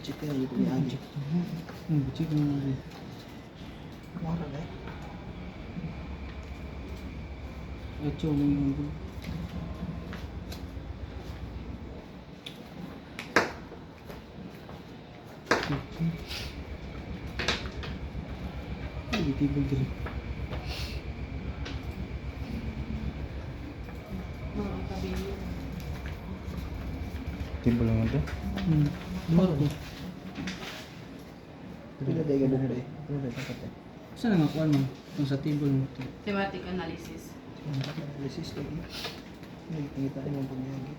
Check na yung pag-i-adject. Check na yung mara na eh. Echo mo yung mga. Ay, tibol diri. Timbul lang ito. Mara ko. Pila tayo gabong tayo. Pila tayo takat eh. Saan nga kuwan man? Kung sa tibol mo. Thematic analysis. Analysis lagi. Nakikita naman pag-iagi.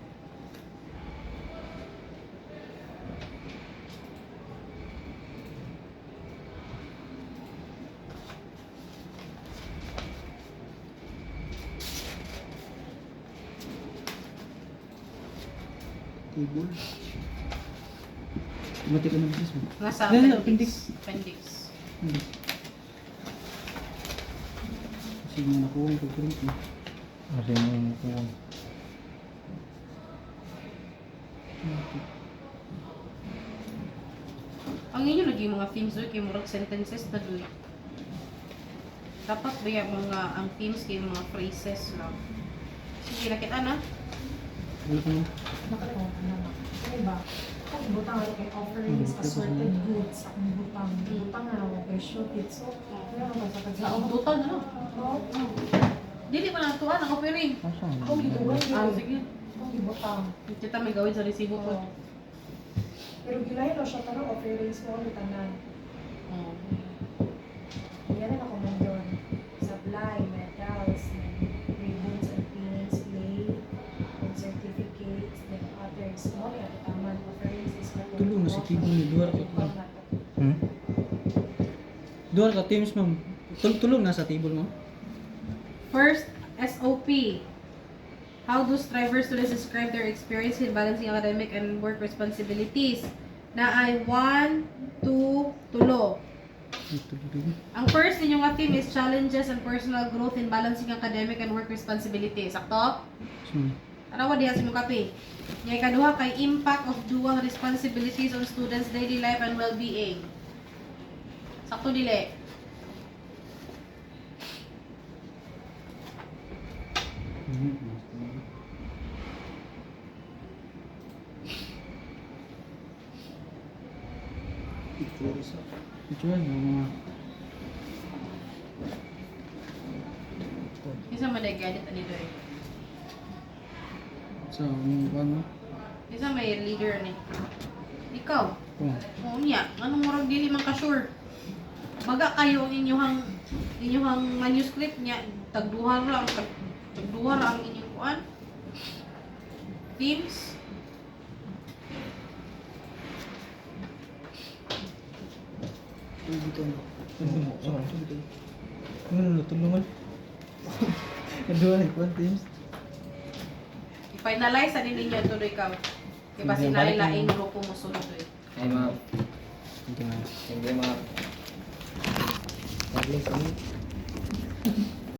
Tibol. Mati ka na bisis mo. Nasa Dali, appendix. appendix. Appendix. Kasi nga nakuha ang pag-print mo. Kasi yung kuwang. Ang inyo lagi mga themes doy kay murag sentences na doy. Dapat ba yung mga ang themes kay mga phrases lang. Sige nakita na. Wala ka na. Nakatawa ka na. Diba? Kung butang ano kay offerings, assorted goods, ang butang. Butang na ako kay shoot it. So, meron ka sa Sa kagsaon. ubutan na. Oo. Dili pa natuan ang offering. Asan? Ako gitugan Ah, yun. sige. Ako gibutang. Kita may gawin sa resibo po. Oo. Pero gilayan na siya parang offerings mo ulit tanan. Oh. Yan na ako man yun. Supply, metals, ribbons and pins, play, and certificates, then others. Mo yan, taman offerings is na Tulong na si Tibol ni Duar ka pa. Hmm? Dual ka teams ma'am. Tulong na sa table mo. First, SOP. How do strivers students describe their experience in balancing academic and work responsibilities? Na ay 1, 2, tulo. Ang first ninyong nga theme is challenges and personal growth in balancing academic and work responsibilities. Sakto? Ano diha sa imong kape? Yung ikaduha kay impact of dual responsibilities on students' daily life and well-being. Sakto dili. Ito yan, yung mga... Isa man ay gadget ani doy. So, yung ano? Isa may leader ni. Ikaw. Oh. Oo niya. Anong murag dili man ka sure? Baga kayo ang inyong manuscript niya tagduha ra ang inyong kuan. Themes. Ito dito. Ano, tulungan? Dual like teams. I-finalize ani ninyo tuloy ka. Kaya basi Hindi, balik lain mo. grupo mo sunod eh. Ay ma'am, Hindi na. hindi ma'am. At least,